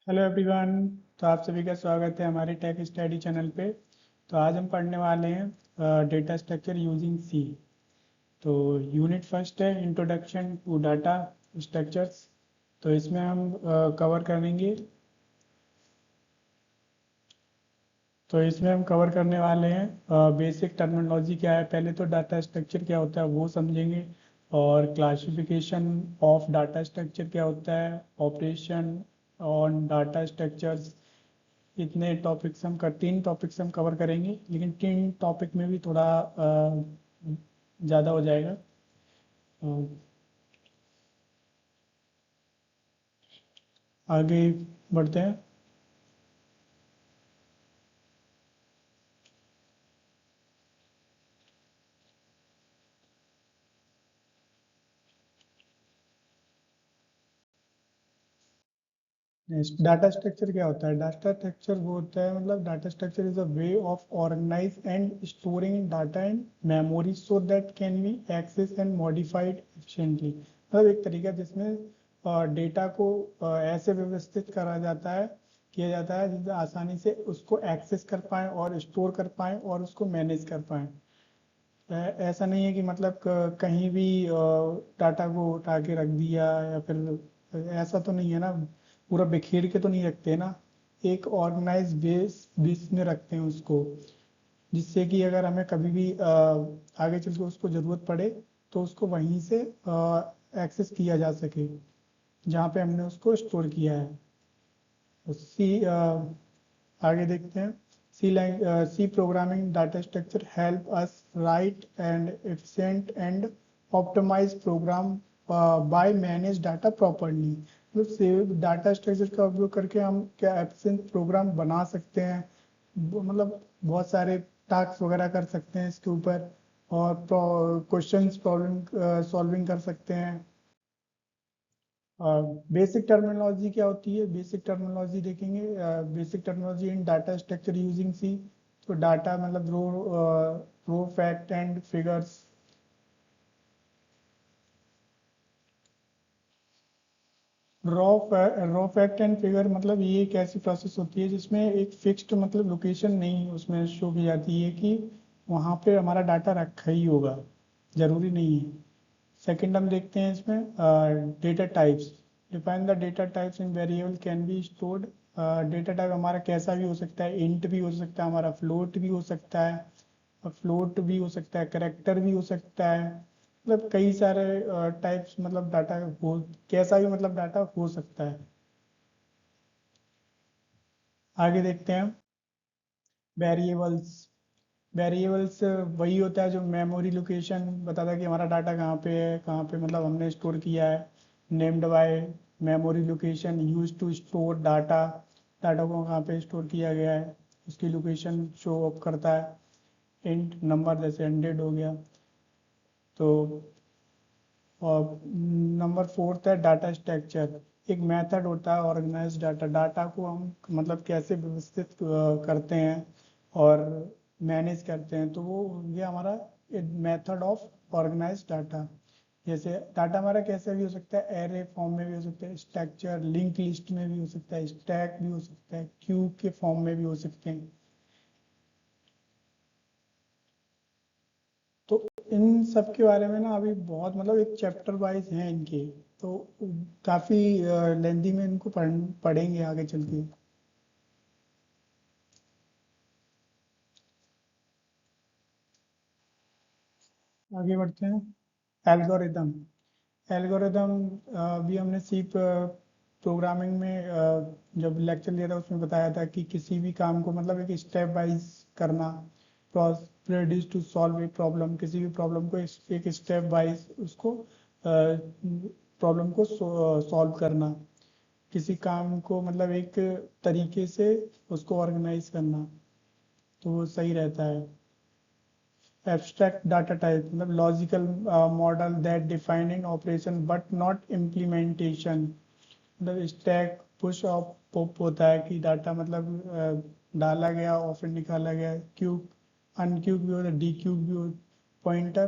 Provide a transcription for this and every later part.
Hello everyone. तो आप सभी का स्वागत है हमारे टेक स्टडी चैनल पे। तो आज हम पढ़ने वाले हैं डेटा स्ट्रक्चर यूजिंग सी। तो यूनिट फर्स्ट है इंट्रोडक्शन टू डाटा स्ट्रक्चर्स। तो इसमें हम कवर करेंगे। तो इसमें हम कवर करने वाले हैं बेसिक टर्मिनोलॉजी क्या है, पहले तो डाटा स्ट्रक्चर क्या होता है वो समझेंगे, और क्लासिफिकेशन ऑफ डाटा स्ट्रक्चर क्या होता है, ऑपरेशन ऑन डाटा स्ट्रक्चर्स। इतने टॉपिक्स हम कर 3 टॉपिक्स हम कवर करेंगे, लेकिन 3 टॉपिक में भी थोड़ा ज़्यादा हो जाएगा। अ, आगे बढ़ते हैं। डाटा स्ट्रक्चर क्या होता है? डाटा स्ट्रक्चर वो होता है, मतलब data structure is a way of organize and storing data in memory so that can be access and modified efficiently. मतलब एक तरीका जिसमें डेटा को ऐसे व्यवस्थित करा जाता है, किया जाता है जिससे आसानी से उसको एक्सेस कर पाएँ और स्टोर कर पाएँ और उसको मैनेज कर पाएँ। ऐसा नहीं है कि मतलब कहीं भी डाटा को उठा के रख दिया, या फिर ऐसा तो नहीं है ना, पूरा बिखेर के तो नहीं रखते ना। एक ऑर्गेनाइज बेस में रखते हैं उसको, जिससे कि अगर हमें कभी भी आगे चल के उसको ज़रूरत पड़े तो उसको वहीं से एक्सेस किया जा सके जहाँ पे हमने उसको स्टोर किया है। सी आगे देखते हैं। C programming data structure help us write and efficient and optimize program by manage data properly. मतलब से डाटा स्ट्रक्चर का उपयोग करके हम क्या एफिशिएंट प्रोग्राम बना सकते हैं, मतलब बहुत सारे टास्क वगैरह कर सकते हैं इसके ऊपर, और क्वेश्चंस प्रॉब्लम सॉल्विंग कर सकते हैं। बेसिक टर्मिनोलॉजी क्या होती है? बेसिक टर्मिनोलॉजी देखेंगे। Basic terminology in data structure using C. तो डाटा मतलब raw fact and figures. Raw fact and figure मतलब ये एक ऐसी प्रोसेस होती है जिसमें एक फिक्स्ड मतलब लोकेशन नहीं उसमें शो की जाती है कि वहाँ पे हमारा डाटा रखा ही होगा, ज़रूरी नहीं है। सेकंड हम देखते हैं इसमें data types. Define the data types in variable can be stored. Data type हमारा कैसा भी हो सकता है, इंट भी हो सकता है, हमारा फ्लोट भी हो सकता है, फ्लोट भी हो सकता है, करेक्टर भी हो सकता है। मतलब कई सारे टाइप्स, मतलब डाटा हो कैसा भी मतलब डाटा हो सकता है। आगे देखते हैं वेरिएबल्स। वेरिएबल्स वही होता है जो मेमोरी लोकेशन बताता है कि हमारा डाटा कहाँ पे है, कहाँ पे मतलब हमने स्टोर किया है। Named by memory location use to store data. Data को कहाँ पे स्टोर किया गया है उसकी लोकेशन शो अप करता है। इंट नंबर जैसे 100 हो गया। तो और नंबर फोर्थ है डाटा स्ट्रक्चर। एक मेथड होता है ऑर्गेनाइज डाटा। डाटा को हम मतलब कैसे व्यवस्थित करते हैं और मैनेज करते हैं, तो वो ये हमारा मेथड ऑफ ऑर्गेनाइज डाटा। जैसे डाटा हमारा कैसे भी हो सकता है, एरे फॉर्म में भी हो सकता है, स्ट्रक्चर लिंक लिस्ट में भी हो सकता है, स्टैक भी हो सकता है, क्यू के फॉर्म में भी हो सकते हैं। तो इन सब के बारे में ना अभी बहुत मतलब एक चैप्टर वाइज हैं इनके, तो काफ़ी लेंदी में इनको पढ़ेंगे आगे चल के। आगे बढ़ते हैं। एल्गोरिदम। एल्गोरिदम भी हमने सी प्रोग्रामिंग में जब लेक्चर लिया था उसमें बताया था कि किसी भी काम को मतलब एक स्टेप वाइज करना। Produce to solve a problem, किसी भी प्रॉब्लम को एक स्टेप वाइज उसको प्रॉब्लम को सॉल्व करना। किसी काम को मतलब एक तरीके से उसको ऑर्गेनाइज करना, तो वो सही रहता है। एब्स्ट्रैक्ट डाटा टाइप मतलब logical model that define in operation but not implementation. मतलब स्टैक पुश और पॉप होता है कि डाटा मतलब डाला गया और फिर निकाला गया। क्यूब अनक्यूब भी होता है, डी क्यूब भी हो, पॉइंटर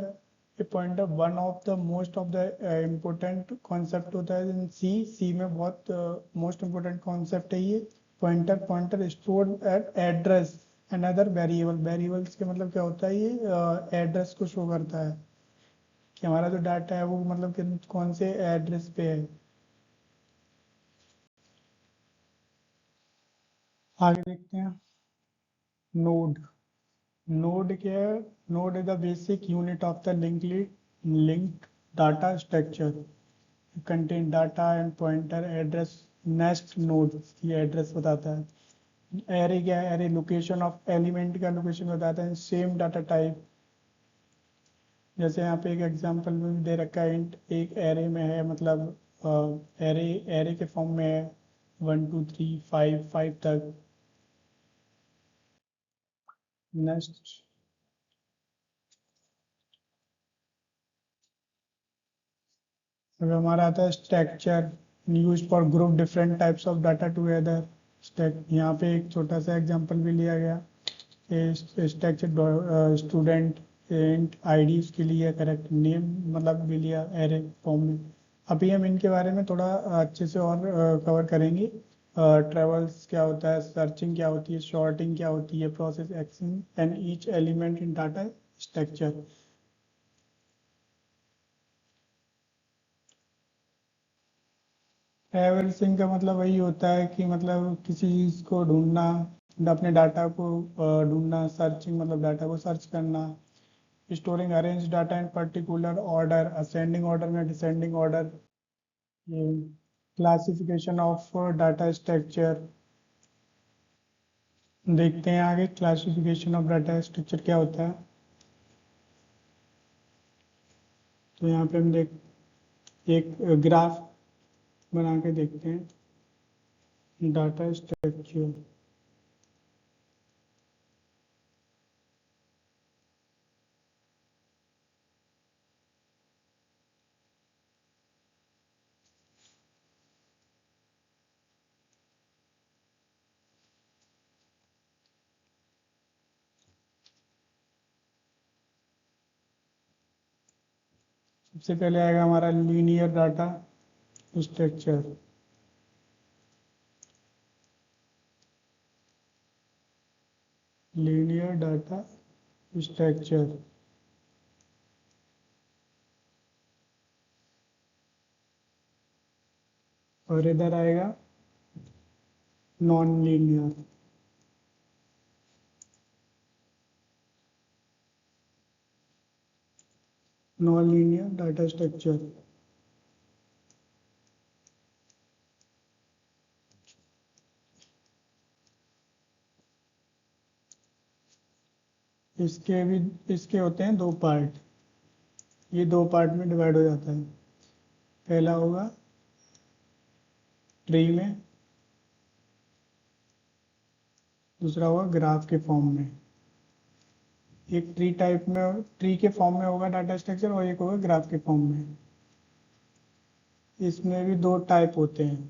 ये pointer one of the most of the important concept होता है इन सी में बहुत मोस्ट इम्पोर्टेंट कॉन्सेप्ट है ये pointer pointer store at address and other variable variables के मतलब क्या होता है ये एड्रेस को शो करता है कि हमारा जो डाटा है वो मतलब कि कौन से एड्रेस पे है। आगे देखते हैं नोड नोड क्या है node is the basic unit of the linked data structure contain data and pointer address next node ये एड्रेस बताता है। एरे क्या है एरे लोकेशन ऑफ एलिमेंट का लोकेशन बताता है सेम डाटा टाइप जैसे यहाँ पे एक एग्जांपल में दे रखा है एक एरे में है मतलब एरे एरे के फॉर्म में है 1 2 3 5 5 तक। नेक्स्ट अब हमारा आता है structure use for group different types of data together stack यहाँ पे एक छोटा सा एग्जांपल भी लिया गया स्ट्रक्चर स्टूडेंट इंट आईडी उसके लिए करेक्ट नेम मतलब भी लिया एरे फॉर्म में। अभी हम इनके बारे में थोड़ा अच्छे से और कवर करेंगे ट्रेवल्स क्या होता है सर्चिंग क्या होती है शॉर्टिंग क्या होती है process action and each element in data structure. Traversing का मतलब वही होता है कि मतलब किसी चीज़ को ढूंढना अपने डाटा को ढूंढना सर्चिंग मतलब डाटा को सर्च करना storing arrange data in particular order ascending order में डिसेंडिंग ऑर्डर ये क्लासिफिकेशन ऑफ डाटा स्ट्रक्चर देखते हैं आगे क्लासिफिकेशन ऑफ डाटा स्ट्रक्चर क्या होता है। तो यहाँ पे हम देख एक ग्राफ बना के देखते हैं डाटा स्ट्रक्चर। सबसे पहले आएगा हमारा linear data structure linear data structure और इधर आएगा नॉन लीनियर डाटा स्ट्रक्चर। इसके होते हैं दो पार्ट ये दो पार्ट में डिवाइड हो जाता है। पहला होगा ट्री में दूसरा होगा ग्राफ के फॉर्म में। एक ट्री टाइप में ट्री के फॉर्म में होगा डाटा स्ट्रक्चर और एक होगा ग्राफ के फॉर्म में। इसमें भी दो टाइप होते हैं।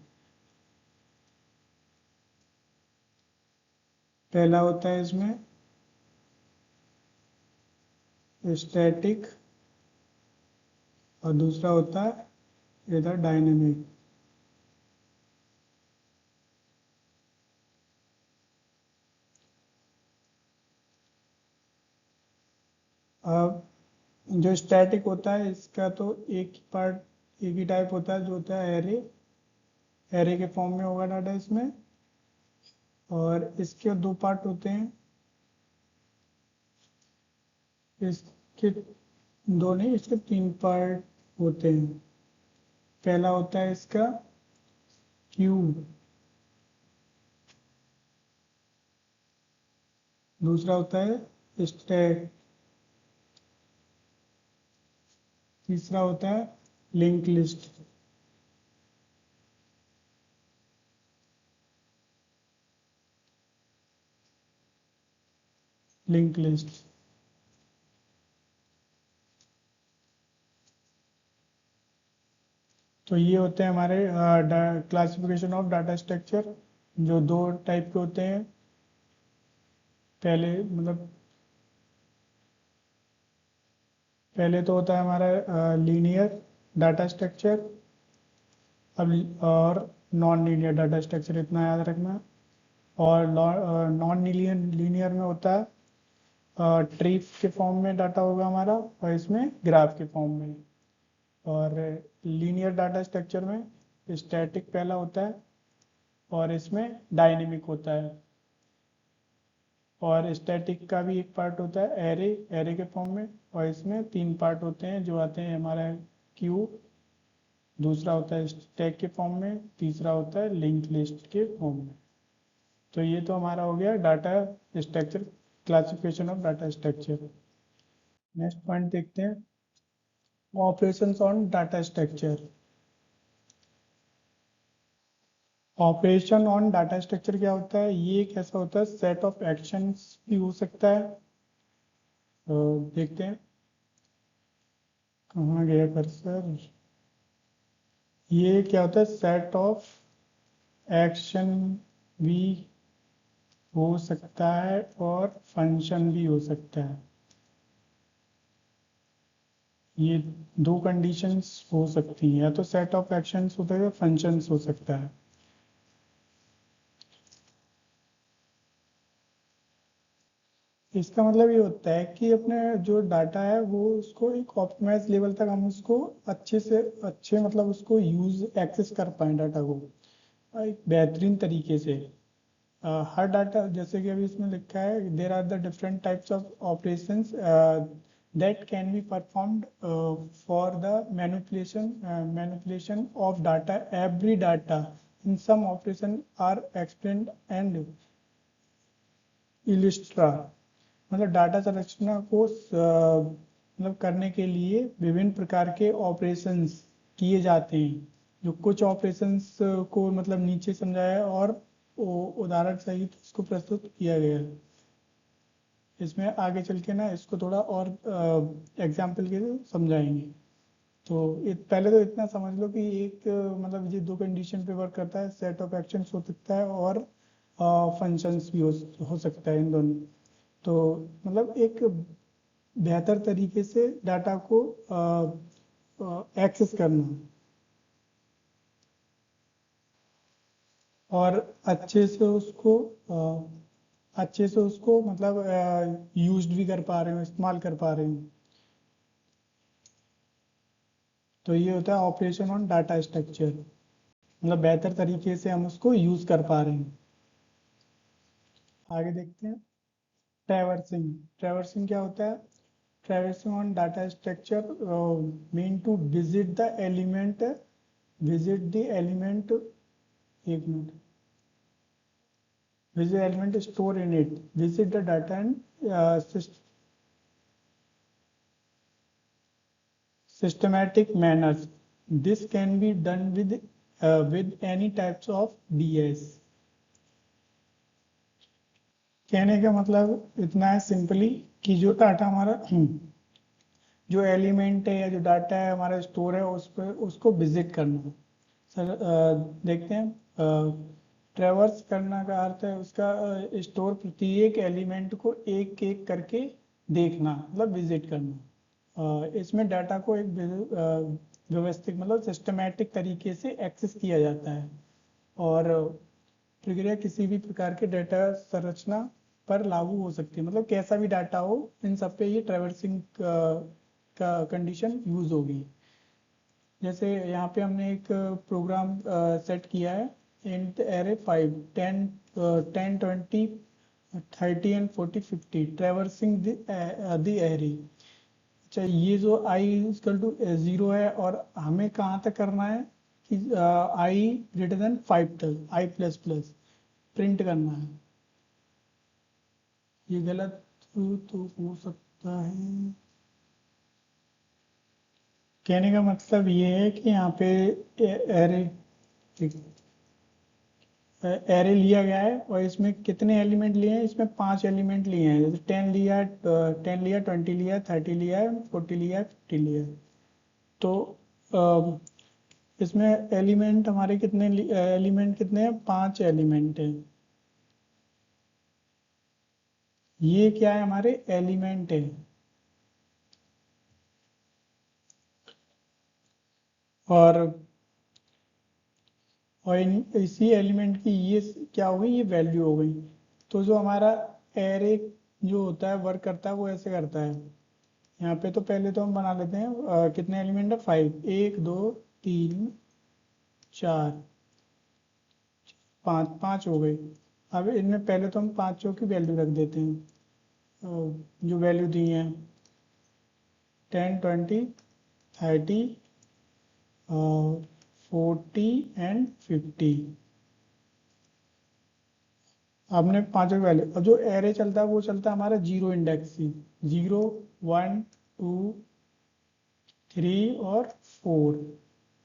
पहला होता है इसमें स्टैटिक और दूसरा होता है इधर डायनेमिक। अब जो स्टैटिक होता है इसका तो एक ही टाइप होता है जो होता है एरे एरे के फॉर्म में होगा डाटा इसमें और इसके दो पार्ट होते हैं। इसके दो नहीं इसके तीन पार्ट होते हैं। पहला होता है इसका क्यूब दूसरा होता है स्टैक तीसरा होता है लिंक लिस्ट। लिंक लिस्ट तो ये होते हैं हमारे क्लासिफिकेशन ऑफ डाटा स्ट्रक्चर जो दो टाइप के होते हैं। पहले मतलब पहले तो होता है हमारा लीनियर डाटा स्ट्रक्चर, अब और नॉन लीनियर डाटा स्ट्रक्चर, इतना याद रखना। और नॉन लीनियर लीनियर में होता है ट्री के फॉर्म में डाटा होगा हमारा, और इसमें ग्राफ के फॉर्म में। और लीनियर डाटा स्ट्रक्चर में स्टैटिक पहला होता है और इसमें डायनेमिक होता है। और स्टैटिक का भी एक पार्ट होता है एरे, एरे के फॉर्म में, और इसमें तीन पार्ट होते हैं जो आते हैं हमारा क्यू, दूसरा होता है स्टैक के फॉर्म में, तीसरा होता है लिंक लिस्ट के फॉर्म में। तो ये तो हमारा हो गया data structure, classification of data structure. Next point देखते हैं, operations on data structure. Operation on data structure क्या होता है? ये एक ऐसा होता है सेट ऑफ एक्शंस भी हो सकता है। तो देखते हैं कहाँ गया कर्सर। ये क्या होता है? सेट ऑफ एक्शन भी हो सकता है और फंक्शन भी हो सकता है। ये दो कंडीशंस हो सकती हैं, या तो सेट ऑफ एक्शंस होता है या फंक्शंस हो सकता है। इसका मतलब ये होता है कि अपने जो डाटा है वो उसको एक ऑप्टिमाइज लेवल तक हम उसको अच्छे से अच्छे मतलब उसको यूज एक्सेस कर पाए डाटा को एक बेहतरीन तरीके से। हर डाटा, जैसे कि अभी इसमें लिखा है, there are the different types of operations that can be performed for the manipulation of data. Every data in some operation are explained and illustrated. मतलब डाटा संरचना को मतलब करने के लिए विभिन्न प्रकार के ऑपरेशंस किए जाते हैं, जो कुछ ऑपरेशंस को मतलब नीचे समझाया और उदाहरण सहित इसको प्रस्तुत किया गया है। इसमें आगे चल के ना इसको थोड़ा और एग्जाम्पल के समझाएंगे। तो पहले तो इतना समझ लो कि एक मतलब ये दो कंडीशन पे वर्क करता है, सेट ऑफ एक्शंस हो सकता है और फंक्शंस भी हो सकता है, इन दोनों। तो मतलब एक बेहतर तरीके से डाटा को एक्सेस करना और अच्छे से उसको मतलब यूज भी कर पा रहे हो, इस्तेमाल कर पा रहे हो। तो ये होता है ऑपरेशन ऑन डाटा स्ट्रक्चर, मतलब बेहतर तरीके से हम उसको यूज कर पा रहे हैं। आगे देखते हैं, ट्रैवर्सिंग। ट्रैवर्सिंग क्या होता है? Traversing on data structure mean to visit the element, एक मिनट, visit element stored in it, visit the data and systematic manners. This can be done with any types of DS. कहने का मतलब इतना है सिंपली कि जो डाटा हमारा जो एलिमेंट है या जो डाटा है हमारा स्टोर है उस पर उसको विजिट करना। सर देखते हैं, ट्रेवर्स करना का अर्थ है उसका स्टोर प्रत्येक एलिमेंट को एक एक करके देखना, मतलब विजिट करना। इसमें डाटा को एक व्यवस्थित मतलब सिस्टमेटिक तरीके से एक्सेस किया जाता है। और प्रक्रिया किसी भी प्रकार के डाटा संरचना पर लागू हो सकती है, मतलब कैसा भी डाटा हो इन सब पे ये ट्रैवर्सिंग का कंडीशन यूज होगी। जैसे यहाँ पे हमने एक प्रोग्राम सेट किया है, int array 5 10 10 20 30 and 40 50 traversing the array. अच्छा, ये जो i इक्वल टू 0 है और हमें कहाँ तक करना है कि i ग्रेटर देन 5 तक, i प्लस प्लस प्रिंट करना है। ये गलत तो हो सकता है। कहने का मतलब ये है कि यहाँ पे एरे एरे लिया गया है और इसमें कितने एलिमेंट लिए हैं? इसमें 5 एलिमेंट लिए हैं। जैसे 10 लिया है, 10 लिया, 20 लिया, 30 लिया है, 40 लिया है, 50 लिया है। तो इसमें एलिमेंट हमारे कितने एलिमेंट कितने हैं? 5 एलिमेंट हैं। ये क्या है? हमारे एलिमेंट है। और इसी एलिमेंट की ये क्या हो गई, ये वैल्यू हो गई। तो जो हमारा एरे जो होता है वर्क करता है वो ऐसे करता है। यहाँ पे तो पहले तो हम बना लेते हैं कितने एलिमेंट है, 5, 1 2 3 4 5, 5 हो गए। अब इनमें पहले तो हम पाँचों की वैल्यू रख देते हैं, जो वैल्यू दी है 10 20 30 40 एंड 50। आपने पांचों की वैल्यू, अब जो एरे चलता है वो चलता है हमारा जीरो इंडेक्स से, 0 1 2 3 और 4,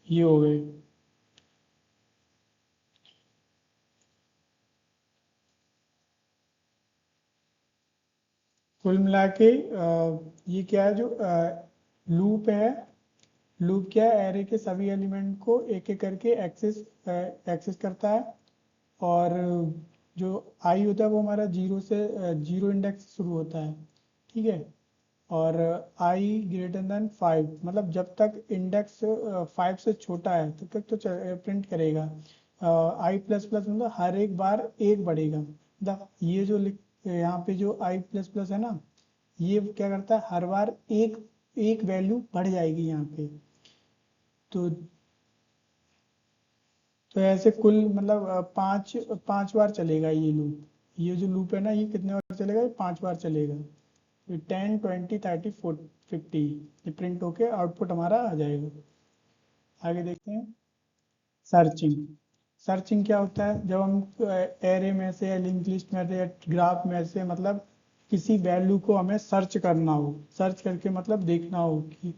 ये हो गए। कुल मिला के ये क्या है, जो लूप है, लूप क्या है, एरे के सभी एलिमेंट को एक एक करके एक्सेस करता है। और जो आई होता है वो हमारा जीरो से, जीरो इंडेक्स से शुरू होता है, ठीक है। और आई ग्रेटर देन 5, मतलब जब तक इंडेक्स 5 से छोटा है तब तक तो प्रिंट करेगा। आई प्लस प्लस मतलब हर एक बार एक बढ़ेगा, मतलब ये जो यहाँ पे जो आई प्लस प्लस है ना, ये क्या करता है, हर बार एक एक वैल्यू बढ़ जाएगी यहाँ पे। तो ऐसे कुल मतलब पांच पांच बार चलेगा ये लूप। ये जो लूप है ना, ये कितने बार चलेगा, ये 5 बार चलेगा। ये 10 20 30 40 50, ये प्रिंट होके आउटपुट हमारा आ जाएगा। आगे देखते हैं सर्चिंग। सर्चिंग क्या होता है, जब हम एरे में से या लिंक लिस्ट में से या ग्राफ में से मतलब किसी वैल्यू को हमें सर्च करना हो, सर्च करके मतलब देखना हो कि,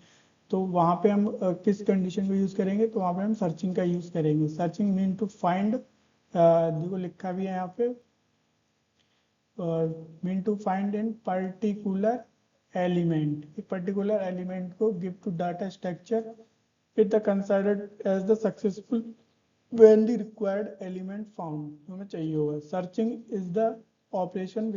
तो वहाँ पे हम किस कंडीशन को यूज़ करेंगे, तो वहाँ पे हम सर्चिंग का यूज़ करेंगे। सर्चिंग मीन टू फाइंड, देखो लिखा भी है यहाँ पे, mean to find in particular element, एक पर्टिकुलर एलिमेंट को give to data structure with the considered as the successful when the required element found, हमें चाहिए होगा। Searching is the operation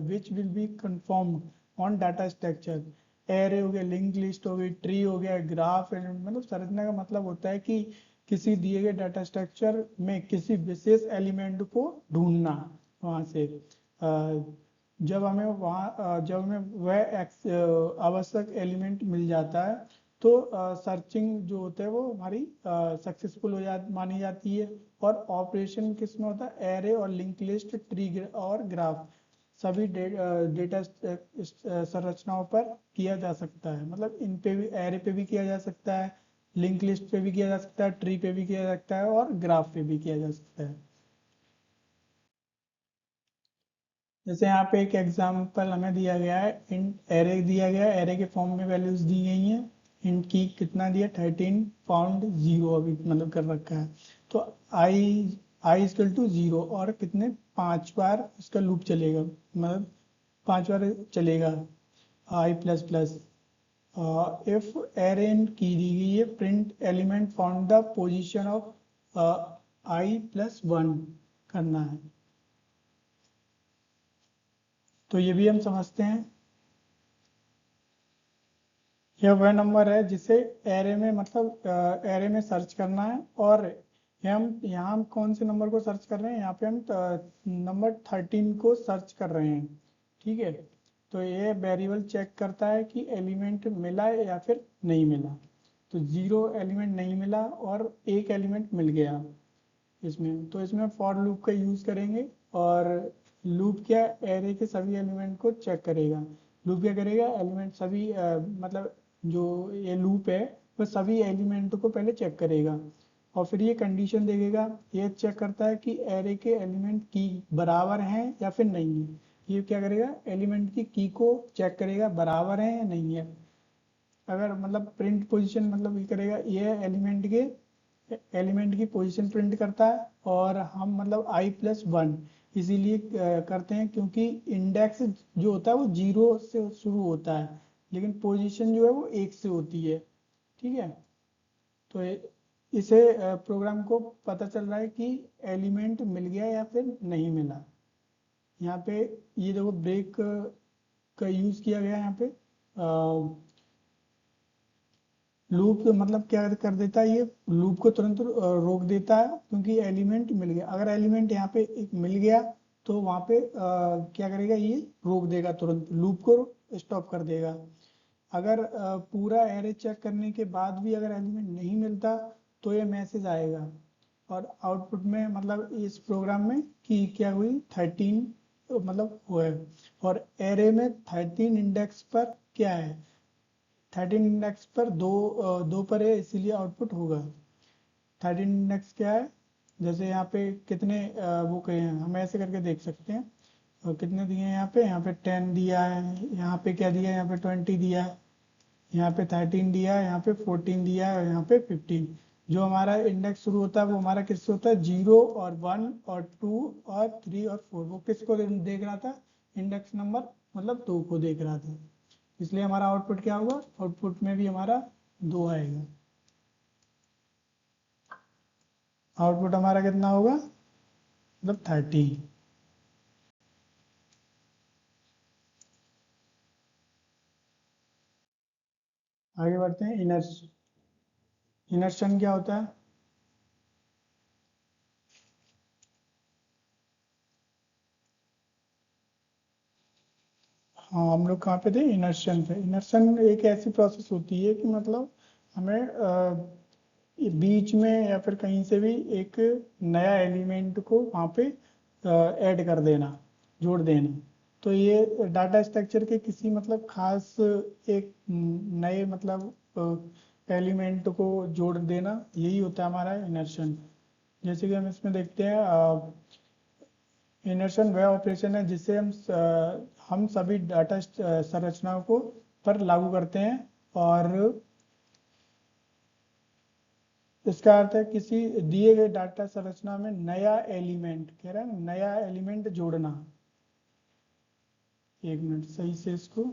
which will be conformed on data structure। Array हो गया, link list हो गई, tree हो गया, ग्राफ एलिमेंट, मतलब सर्चने का मतलब होता है कि किसी दिए गए डाटा स्ट्रक्चर में किसी विशेष एलिमेंट को ढूंढना वहां से। जब हमें वह आवश्यक एलिमेंट मिल जाता है, तो सर्चिंग जो होता है वो हमारी सक्सेसफुल हो जा मानी जाती है। और ऑपरेशन किस में होता है, एरे और लिंक लिस्ट, ट्री और ग्राफ, सभी डेटा संरचनाओं पर किया जा सकता है। मतलब इन पे भी, एरे पे भी किया जा सकता है, लिंक लिस्ट पे भी किया जा सकता है, ट्री पे भी किया जा सकता है और ग्राफ पे भी किया जा सकता है। जैसे यहाँ पे एक एग्जांपल हमें दिया गया है, इंट एरे दिया गया है, एरे के फॉर्म में वैल्यूज दी गई हैं। इंट की कितना दिया, 13 फाउंड 0 अभी मतलब कर रखा है। तो आई आई इक्वल टू 0 और कितने, 5 बार इसका लूप चलेगा, मतलब 5 बार चलेगा i plus plus. If array in key दी गई है, print element found the position of I+1 करना है। तो ये भी हम समझते हैं, यह वह नंबर है जिसे एरे में मतलब एरे में सर्च करना है। और हम यहाँ हम कौन से नंबर को सर्च कर रहे हैं, यहाँ पे हम नंबर 13 को सर्च कर रहे हैं, ठीक है। तो ये वेरिएबल चेक करता है कि एलिमेंट मिला है या फिर नहीं मिला। तो जीरो एलिमेंट नहीं मिला और एक एलिमेंट मिल गया इसमें, तो इसमें फॉर लूप का यूज करेंगे। और लूप क्या, एरे के सभी एलिमेंट को चेक करेगा। लूप क्या करेगा, एलिमेंट सभी मतलब जो ये लूप है वो सभी एलिमेंट को पहले चेक करेगा और फिर ये कंडीशन देगा। ये चेक करता है कि एरे के एलिमेंट की बराबर हैं या फिर नहीं है। ये क्या करेगा, एलिमेंट की को चेक करेगा बराबर है या नहीं है। अगर मतलब प्रिंट पोजीशन, मतलब ये करेगा, ये एलिमेंट की पोजीशन प्रिंट करता है। और हम मतलब I+1 इसीलिए करते हैं क्योंकि इंडेक्स जो होता है वो 0 से शुरू होता है, लेकिन पोजीशन जो है वो 1 से होती है, ठीक है। तो इसे प्रोग्राम को पता चल रहा है कि एलिमेंट मिल गया या फिर नहीं मिला। यहाँ पे ये देखो ब्रेक का यूज किया गया है यहाँ पे। लूप मतलब क्या कर देता है, ये लूप को तुरंत रोक देता है, क्योंकि एलिमेंट मिल गया। अगर एलिमेंट यहाँ पे एक मिल गया तो वहां पे क्या करेगा, ये रोक देगा, तुरंत लूप को स्टॉप कर देगा। अगर पूरा एरे चेक करने के बाद भी अगर एलिमेंट नहीं मिलता तो ये मैसेज आएगा, और आउटपुट में मतलब इस प्रोग्राम में कि क्या हुई 13 मतलब हुआ है। और एरे में 13 इंडेक्स पर क्या है, 13 इंडेक्स पर दो पर है, इसीलिए आउटपुट होगा। 13 इंडेक्स क्या है, जैसे यहाँ पे कितने वो कहे हैं, हम ऐसे करके देख सकते हैं। और कितने दिए हैं यहाँ पे 10 दिया है, यहाँ पे क्या दिया है, यहाँ पे 20 दिया है, यहाँ पे 13 दिया है, यहाँ पे 14 दिया है, और यहाँ पे 15। जो हमारा इंडेक्स शुरू होता है वो हमारा किससे होता है, 0 और 1 और 2 और 3 और 4। वो किसको देख रहा था, इंडेक्स नंबर मतलब 2 को देख रहा था। इसलिए हमारा आउटपुट क्या होगा, आउटपुट में भी हमारा 2 आएगा। आउटपुट हमारा कितना होगा, मतलब 30। आगे बढ़ते हैं। इनर्शन क्या होता है। हाँ, हम लोग कहाँ पे थे, इनर्शन पे। इनर्शन एक ऐसी प्रोसेस होती है कि मतलब हमें ये बीच में या फिर कहीं से भी एक नया एलिमेंट को वहाँ पे ऐड कर देना, जोड़ देना। तो ये डाटा स्ट्रक्चर के किसी मतलब खास एक नए मतलब एलिमेंट को जोड़ देना, यही होता है हमारा इनर्शन। जैसे कि हम इसमें देखते हैं, इनर्शन वह ऑपरेशन है जिससे हम सभी डाटा संरचनाओं को पर लागू करते हैं। और इसका अर्थ है किसी दिए गए डाटा संरचना में नया एलिमेंट, कह रहा है नया एलिमेंट जोड़ना। एक मिनट सही से इसको,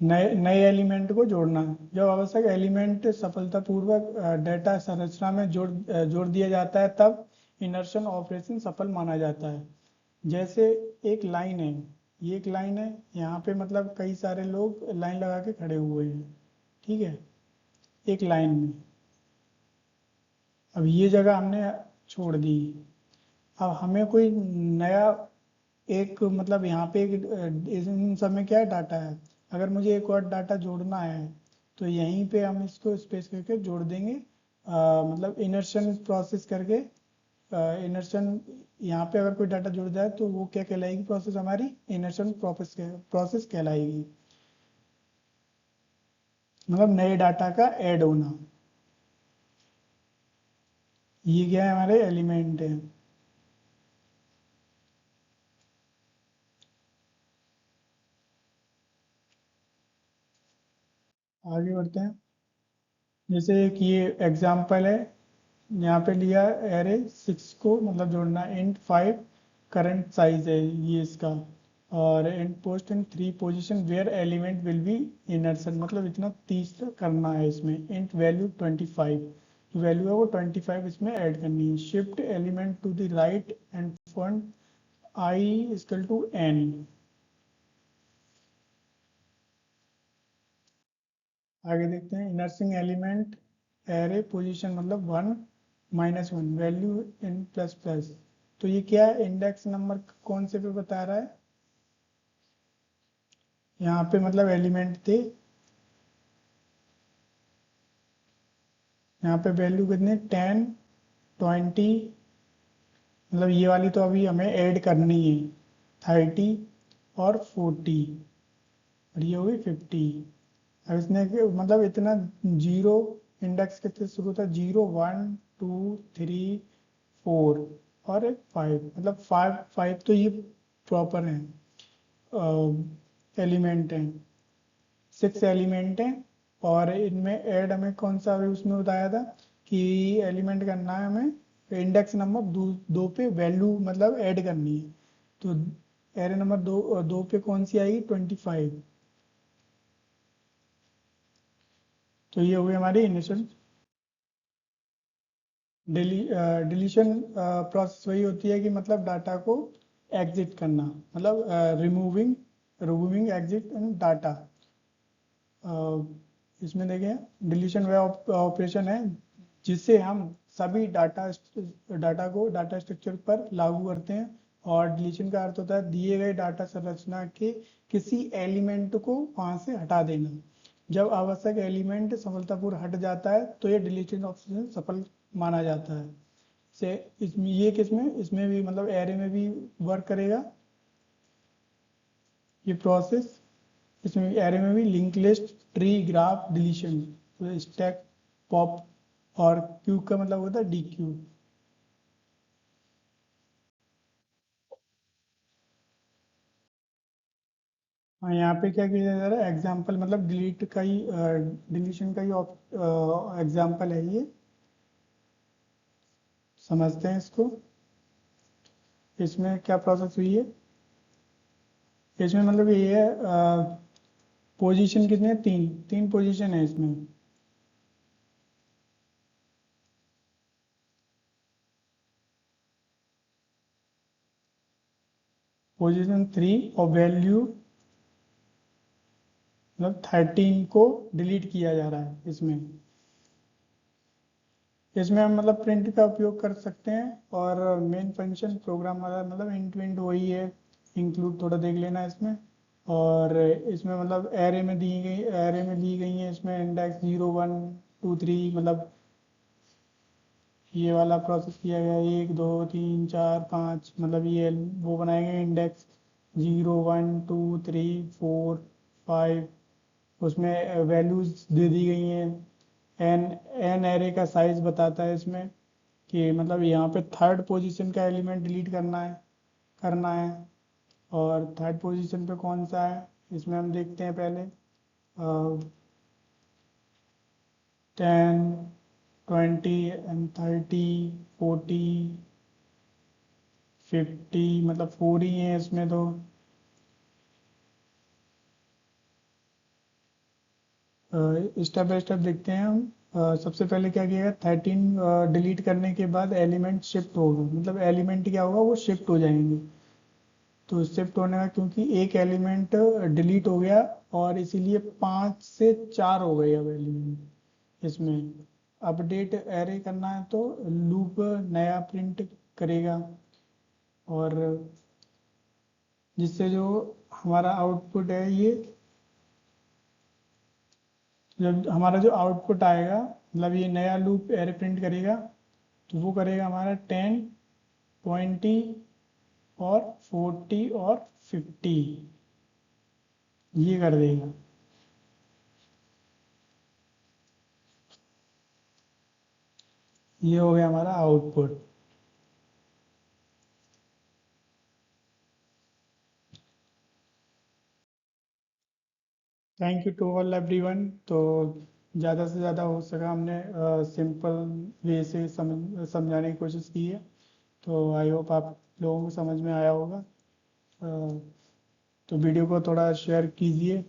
नए नए एलिमेंट को जोड़ना। जब आवश्यक एलिमेंट सफलतापूर्वक डेटा संरचना में जोड़ दिया जाता है, तब इनर्शन ऑपरेशन सफल माना जाता है। जैसे एक लाइन है, ये एक लाइन है, यहाँ पे मतलब कई सारे लोग लाइन लगा के खड़े हुए हैं, ठीक है, एक लाइन में। अब ये जगह हमने छोड़ दी। अब हमें कोई नया एक मतलब यहाँ पे इन सब में क्या है, डाटा है। अगर मुझे एक और डाटा जोड़ना है तो यहीं पे हम इसको स्पेस करके जोड़ देंगे, मतलब इनर्शन प्रोसेस करके। इनर्शन यहाँ पे अगर कोई डाटा जुड़ जाए तो वो क्या कहलाएगी, प्रोसेस हमारी इनर्शन प्रोसेस कहलाएगी, मतलब नए डाटा का ऐड होना। ये क्या है, हमारे एलिमेंट है। आगे बढ़ते हैं। जैसे एक ये एग्जाम्पल है, यहाँ पे लिया एरे 6 को मतलब जोड़ना, इंट 5 करंट साइज है ये इसका, और int post in 3 position where element will be insertion, मतलब इतना 30 करना है इसमें। इंट वैल्यू 25, जो वैल्यू है वो 25 इसमें ऐड करनी है। Shift element to the right and front i equal to n. आगे देखते हैं, इनर्सिंग एलिमेंट एरे पोजीशन मतलब 1 - 1 वैल्यू इन प्लस प्लस। तो ये क्या है, इंडेक्स नंबर कौन से पे बता रहा है, यहाँ पे मतलब एलिमेंट थे, यहाँ पे वैल्यू कितने 10 20, मतलब ये वाली तो अभी हमें ऐड करनी है, 30 और 40, और ये होगी 50। अब इसने मतलब इतना जीरो, इंडेक्स कितने शुरू होता है, 0 1 2 3 4 और 5, मतलब 5 तो ये प्रॉपर है एलिमेंट है, 6 एलिमेंट है। और इनमें ऐड हमें कौन सा अभी उसमें बताया था कि एलिमेंट करना है हमें, इंडेक्स नंबर दो पे वैल्यू मतलब ऐड करनी है। तो एरे नंबर दो पे कौन सी आएगी, 25। तो ये हुई हमारी इनिशियल। डिलीशन प्रोसेस वही होती है कि मतलब डाटा को एग्जिट करना, मतलब रिमूविंग एग्जिट एंड डाटा। इसमें देखें डिलीशन वे ऑपरेशन है जिससे हम सभी डाटा को डाटा स्ट्रक्चर पर लागू करते हैं। और डिलीशन का अर्थ होता है दिए गए डाटा संरचना के किसी एलिमेंट को वहां से हटा देना। जब आवश्यक एलिमेंट सफलतापूर्वक हट जाता है तो ये डिलीशन ऑपरेशन सफल माना जाता है। से इसमें ये किसमें इसमें भी मतलब एरे में भी वर्क करेगा ये प्रोसेस। इसमें एरे में भी link list, tree, graph, deletion, तो स्टैक, पॉप और क्यू का मतलब होता है डी क्यू। हाँ, यहाँ पे क्या किया जा रहा है एग्जाम्पल, मतलब डिलीशन का ही एग्जाम्पल है ये। समझते हैं इसको। इसमें क्या प्रोसेस हुई है, इसमें मतलब ये है पोजीशन कितने हैं, तीन तीन पोजीशन है इसमें। पोजीशन 3 और वैल्यू मतलब 13 को डिलीट किया जा रहा है इसमें। इसमें हम मतलब प्रिंट का उपयोग कर सकते हैं और मेन फंक्शन प्रोग्राम वाला मतलब इंट विंट वही है, इंक्लूड थोड़ा देख लेना इसमें। और इसमें मतलब एरे में दी गई है इसमें इंडेक्स 0 1 2 3, मतलब ये वाला प्रोसेस किया गया 1 2 3 4 5, मतलब ये वो बनाए गए इंडेक्स 0 1 2 3 4 5। उसमें वैल्यूज दे दी गई हैं। एन एन एरे का साइज बताता है इसमें कि मतलब यहाँ पे थर्ड पोजीशन का एलिमेंट डिलीट करना है। और थर्ड पोजीशन पे कौन सा है इसमें हम देखते हैं पहले। 10 20 and 30 40 50, मतलब 4 ही हैं इसमें तो। स्टेप बाय स्टेप देखते हैं हम। सबसे पहले क्या किया 13 डिलीट करने के बाद एलिमेंट शिफ्ट होगा, मतलब एलिमेंट क्या होगा वो शिफ्ट हो जाएंगे। तो शिफ्ट होने का क्योंकि एक एलिमेंट डिलीट हो गया और इसीलिए 5 से 4 हो गए अब एलिमेंट इसमें। अपडेट एरे करना है तो लूप नया प्रिंट करेगा और जिससे जो हमारा आउटपुट है ये, जब हमारा जो आउटपुट आएगा मतलब ये नया लूप एरे प्रिंट करेगा तो वो करेगा हमारा 10 20 और 40 और 50, ये कर देगा। ये हो गया हमारा output. Thank you to all everyone. तो ज़्यादा से ज़्यादा हो सका हमने सिंपल वे से समझाने की कोशिश की है। तो आई होप आप लोगों को समझ में आया होगा। तो वीडियो को थोड़ा शेयर कीजिए